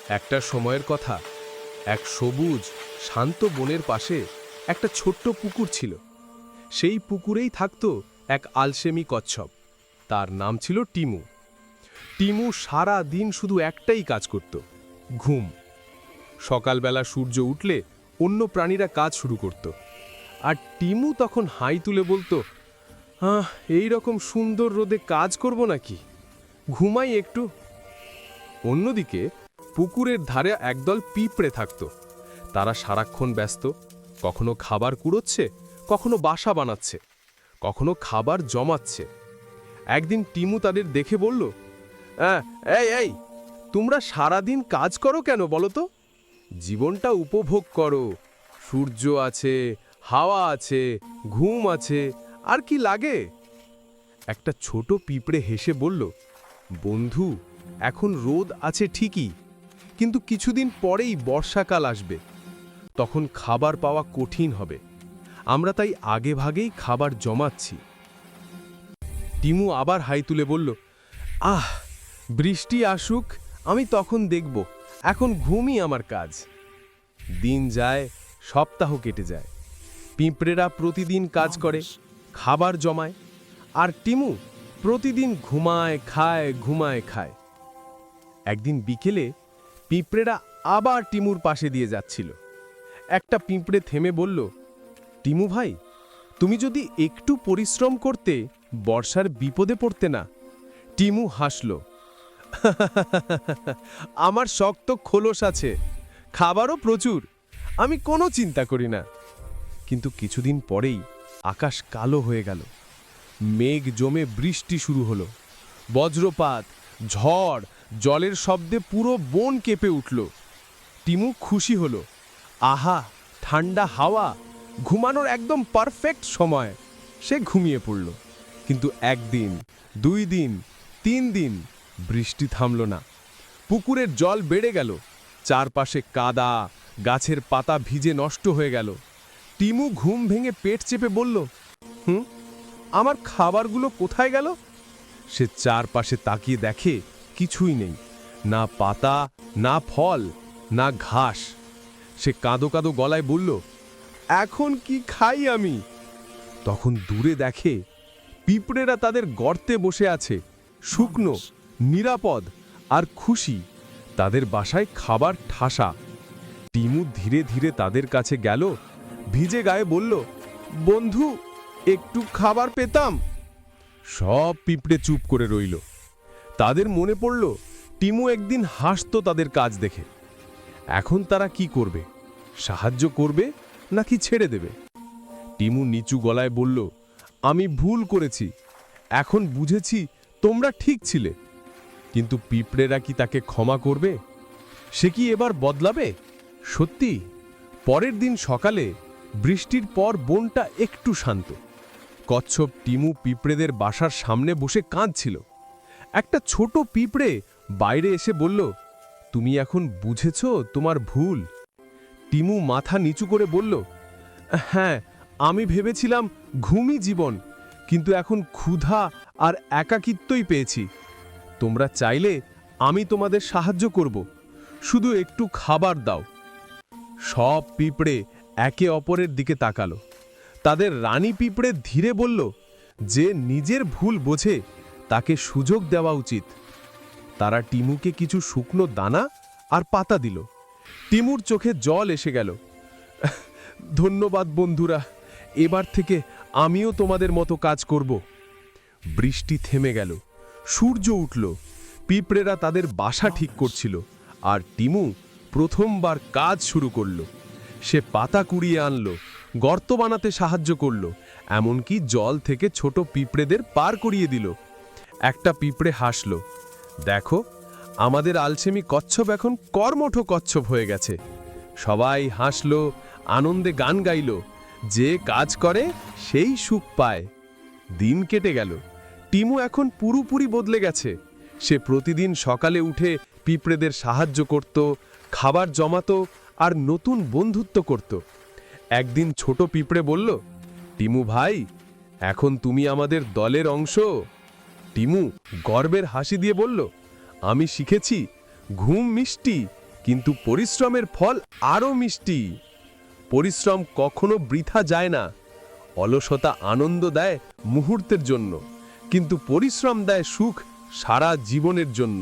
একটা সময়ের কথা, এক সবুজ শান্ত বনের পাশে একটা ছোট্ট পুকুর ছিল। সেই পুকুরেই থাকতো এক আলসেমি কচ্ছপ। তার নাম ছিল টিমু। টিমু সারা দিন শুধু একটাই কাজ করত, ঘুম। সকালবেলা সূর্য উঠলে অন্য প্রাণীরা কাজ শুরু করত, আর টিমু তখন হাই তুলে বলতো, এই রকম সুন্দর রোদে কাজ করব নাকি, ঘুমাই একটু। অন্যদিকে পুকুরের ধারে একদল পিঁপড়ে থাকত। তারা সারাক্ষণ ব্যস্ত, কখনো খাবার কুড়োচ্ছে, কখনো বাসা বানাচ্ছে, কখনো খাবার জমাচ্ছে। একদিন টিমু তাদের দেখে বলল, এই এই, তোমরা সারাদিন কাজ করো কেন বলো তো? জীবনটা উপভোগ করো। সূর্য আছে, হাওয়া আছে, ঘুম আছে, আর কি লাগে? একটা ছোট পিঁপড়ে হেসে বলল, বন্ধু, এখন রোদ আছে ঠিকই, কিন্তু কিছুদিন পরেই বর্ষাকাল আসবে। তখন খাবার পাওয়া কঠিন হবে। আমরা তাই আগেভাগেই খাবার জমাচ্ছি। টিমু আবার হাই তুলে বলল, বৃষ্টি আসুক, আমি তখন দেখব। এখন ঘুমই আমার কাজ। দিন যায়, সপ্তাহ কেটে যায়। পিঁপড়েরা প্রতিদিন কাজ করে, খাবার জমায়, আর টিমু প্রতিদিন ঘুমায় খায়, ঘুমায় খায়। একদিন বিকেলে পিঁপড়েরা আবার টিমুর পাশে দিয়ে যাচ্ছিল। একটা পিঁপড়ে থেমে বলল, টিমু ভাই, তুমি যদি একটু পরিশ্রম করতে, বর্ষার বিপদে পড়তে না। টিমু হাসল, আমার শক্ত খোলস আছে, খাবারও প্রচুর, আমি কোনো চিন্তা করি না। কিন্তু কিছুদিন পরেই আকাশ কালো হয়ে গেল। মেঘ জমে বৃষ্টি শুরু হলো। বজ্রপাত, ঝড়, জলের শব্দে পুরো বন কেঁপে উঠল। টিমু খুশি হলো, আহা, ঠান্ডা হাওয়া, ঘুমানোর একদম পারফেক্ট সময়। সে ঘুমিয়ে পড়ল। কিন্তু একদিন, 2 দিন, 3 দিন বৃষ্টি থামল না। পুকুরের জল বেড়ে গেল, চারপাশে কাদা, গাছের পাতা ভিজে নষ্ট হয়ে গেল। টিমু ঘুম ভেঙে পেট চেপে বলল, আমার খাবারগুলো কোথায় গেল? সে চারপাশে তাকিয়ে দেখে কিছুই নেই, না পাতা, না ফল, না ঘাস। সে কাঁদো কাঁদো গলায় বলল, এখন কি খাই আমি? তখন দূরে দেখে পিঁপড়েরা তাদের গর্তে বসে আছে, শুকনো, নিরাপদ আর খুশি। তাদের বাসায় খাবার ঠাসা। টিমু ধীরে ধীরে তাদের কাছে গেল, ভিজে গায়ে বলল, বন্ধু, একটু খাবার পেতাম? সব পিঁপড়ে চুপ করে রইল। তাদের মনে পড়ল টিমু একদিন হাসতো তাদের কাজ দেখে। এখন তারা কি করবে? সাহায্য করবে নাকি ছেড়ে দেবে? টিমু নিচু গলায় বলল, আমি ভুল করেছি, এখন বুঝেছি তোমরা ঠিক ছিলে। কিন্তু পিঁপড়েরা কি তাকে ক্ষমা করবে? সে কি এবার বদলাবে? সত্যি? পরের দিন সকালে বৃষ্টির পর বনটা একটু শান্ত। কচ্ছপ টিমু পিঁপড়েদের বাসার সামনে বসে কাঁদছিল। একটা ছোট পিঁপড়ে বাইরে এসে বলল, তুমি এখন বুঝেছ তোমার ভুল? টিমু মাথা নিচু করে বলল, হ্যাঁ, আমি ভেবেছিলাম ঘুমই জীবন, কিন্তু এখন ক্ষুধা আর একাকিত্বই পেয়েছি। তোমরা চাইলে আমি তোমাদের সাহায্য করব, শুধু একটু খাবার দাও। সব পিঁপড়ে একে অপরের দিকে তাকালো। তাদের রানী পিঁপড়ে ধীরে বলল, যে নিজের ভুল বোঝে তাকে সুযোগ দেওয়া উচিত। তারা টিমুকে কিছু শুকনো দানা আর পাতা দিল। টিমুর চোখে জল এসে গেল। ধন্যবাদ বন্ধুরা, এবার থেকে আমিও তোমাদের মতো কাজ করব। বৃষ্টি থেমে গেল, সূর্য উঠল, পিঁপড়েরা তাদের বাসা ঠিক করছিল, আর টিমু প্রথমবার কাজ শুরু করল। সে পাতা কুড়িয়ে আনলো, গর্ত বানাতে সাহায্য করল, এমনকি জল থেকে ছোট পিঁপড়েদের পার করিয়ে দিল। একটা পিঁপড়ে হাসল, দেখো, আমাদের আলসেমি কচ্ছপ এখন কর্মঠ কচ্ছপ হয়ে গেছে। সবাই হাসল, আনন্দে গান গাইল, যে কাজ করে সেই সুখ পায়। দিন কেটে গেল। টিমু এখন পুরোপুরি বদলে গেছে। সে প্রতিদিন সকালে উঠে পিঁপড়েদের সাহায্য করত, খাবার জমাতো আর নতুন বন্ধুত্ব করত। একদিন ছোট পিঁপড়ে বলল, টিমু ভাই, এখন তুমি আমাদের দলের অংশ। টিমু গর্বের হাসি দিয়ে বলল, আমি শিখেছি ঘুম মিষ্টি, কিন্তু পরিশ্রমের ফল আরও মিষ্টি। পরিশ্রম কখনো বৃথা যায় না। অলসতা আনন্দ দেয় মুহূর্তের জন্য, কিন্তু পরিশ্রম দেয় সুখ সারা জীবনের জন্য।